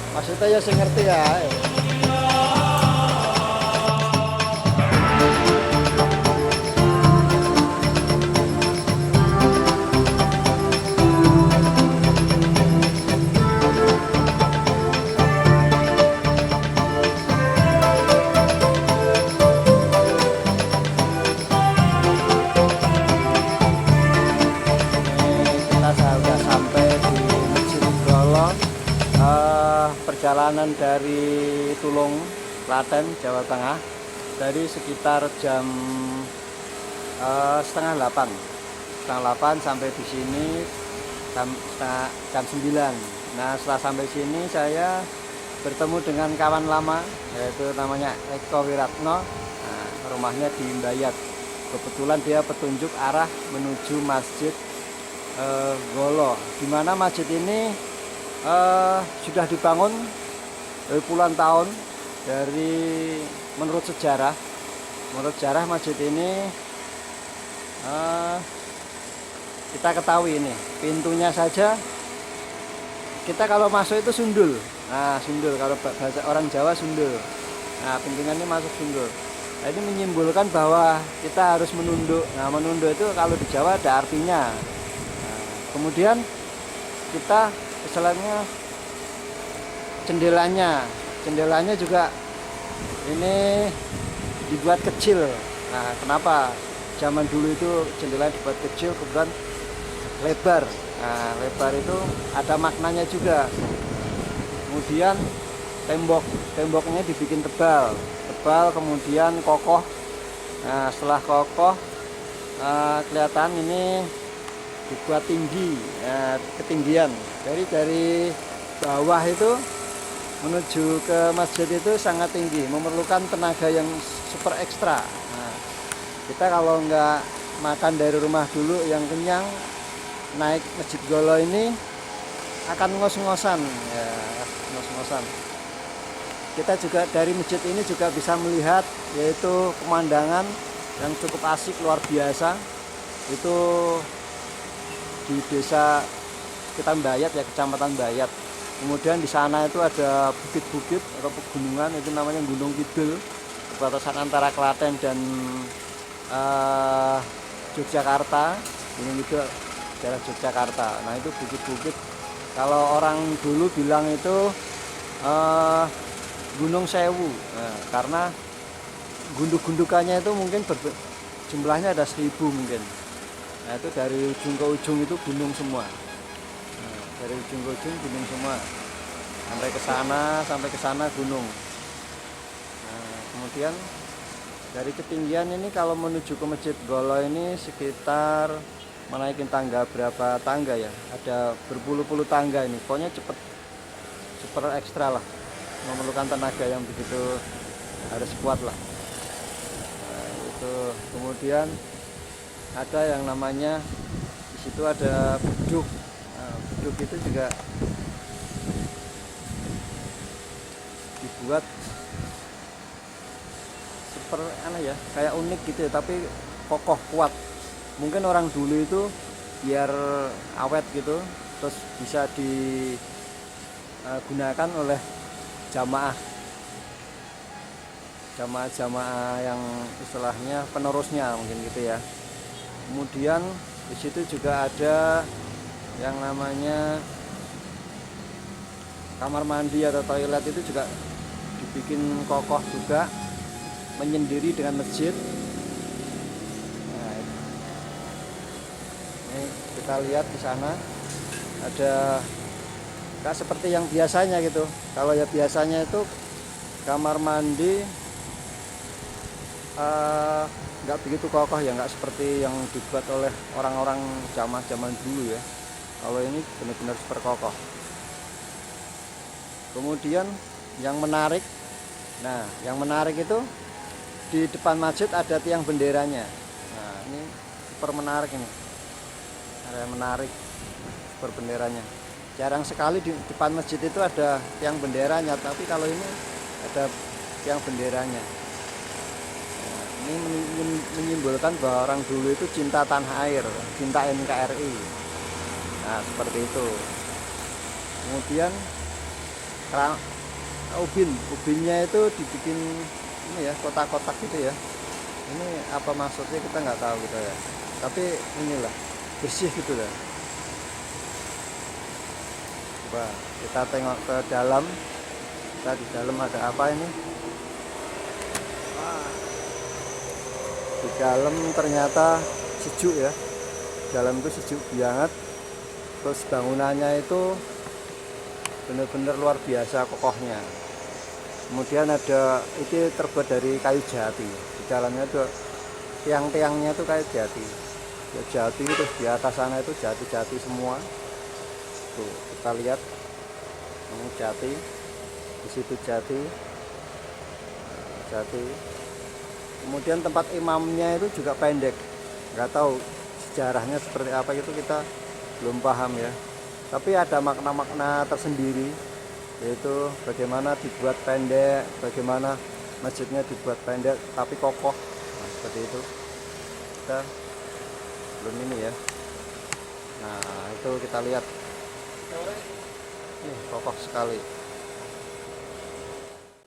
Maksudnya ya sing ngerti ya. Kita sudah sampai di Masjid Golo. Perjalanan dari Tulung, Klaten, Jawa Tengah, dari sekitar jam setengah 8 sampai di sini jam 9. Nah, setelah sampai sini saya bertemu dengan kawan lama, yaitu namanya Eko Wiratno. Nah, rumahnya di Mbayat. Kebetulan dia petunjuk arah menuju Masjid Golo, di mana masjid ini sudah dibangun puluhan tahun. Dari menurut sejarah masjid ini kita ketahui ini pintunya saja, kita kalau masuk itu sundul. Nah, sundul kalau bahasa orang Jawa sundul. Nah, pintunya ini masuk sundul. Nah, ini menyimbolkan bahwa kita harus menunduk. Nah, menunduk itu kalau di Jawa ada artinya. Nah, kemudian kita istilahnya jendelanya juga ini dibuat kecil. Nah, kenapa zaman dulu itu jendelanya dibuat kecil, kemudian lebar. Nah, lebar itu ada maknanya juga. Kemudian temboknya dibikin tebal, kemudian kokoh. Nah, setelah kokoh kelihatan ini dibuat tinggi, ketinggian dari bawah itu menuju ke masjid itu sangat tinggi, memerlukan tenaga yang super ekstra. Nah, kita kalau nggak makan dari rumah dulu yang kenyang, naik Masjid Golo ini akan ngos-ngosan, ya, ngos-ngosan. Kita juga dari masjid ini juga bisa melihat yaitu pemandangan yang cukup asik, luar biasa. Itu di desa kita Mbayat ya, Kecamatan Mbayat. Kemudian di sana itu ada bukit-bukit atau pegunungan, itu namanya Gunung Kidul, perbatasan antara Klaten dan Yogyakarta. Gunung Kidul daerah Yogyakarta. Nah, itu bukit-bukit. Kalau orang dulu bilang itu Gunung Sewu, nah, karena gunduk-gundukannya itu mungkin jumlahnya ada 1000 mungkin. Nah, itu dari ujung ke ujung itu gunung semua. Nah, dari ujung ke ujung gunung semua. Sampai ke sana gunung. Nah, kemudian dari ketinggian ini kalau menuju ke Masjid Golo ini sekitar menaikin tangga, berapa tangga ya? Ada berpuluh-puluh tangga ini. Pokoknya cepet, super ekstra lah. Memerlukan tenaga yang begitu harus kuat lah. Nah, itu kemudian ada yang namanya di situ ada beduk. Nah, beduk itu juga dibuat super aneh ya, kayak unik gitu ya, tapi kokoh kuat. Mungkin orang dulu itu biar awet gitu, terus bisa digunakan oleh jamaah yang istilahnya penerusnya mungkin gitu ya. Kemudian di situ juga ada yang namanya kamar mandi atau toilet, itu juga dibikin kokoh juga, menyendiri dengan masjid. Nah, ini kita lihat di sana ada nggak seperti yang biasanya gitu. Kalau ya biasanya itu kamar mandi nggak begitu kokoh ya, nggak seperti yang dibuat oleh orang-orang zaman dulu ya. Kalau ini benar-benar super kokoh. Kemudian yang menarik itu di depan masjid ada tiang benderanya. Nah, ini super menarik ini, area menarik super benderanya. Jarang sekali di depan masjid itu ada tiang benderanya, tapi kalau ini ada tiang benderanya. Nah, ini menyimbolkan bahwa orang dulu itu cinta tanah air, cinta NKRI. Nah, seperti itu. Kemudian ubinnya itu dibikin ini ya, kotak-kotak gitu ya. Ini apa maksudnya kita nggak tahu gitu ya, tapi inilah bersih gitu lah. Coba kita tengok ke dalam. Kita di dalam ada apa ini? Wah, di dalam ternyata sejuk ya. Dalam itu sejuk banget. Terus bangunannya itu benar-benar luar biasa kokohnya. Kemudian ada, ini terbuat dari kayu jati. Di dalamnya tuh tiang-tiangnya tuh kayu jati. Ya, jati itu di atas sana itu jati-jati semua. Tuh kita lihat ini jati, di situ jati. Kemudian tempat imamnya itu juga pendek. Nggak tahu sejarahnya seperti apa itu, kita belum paham ya. Tapi ada makna-makna tersendiri, yaitu bagaimana dibuat pendek, bagaimana masjidnya dibuat pendek tapi kokoh. Nah, seperti itu. Kita belum ini ya. Nah, itu kita lihat. Kokoh sekali.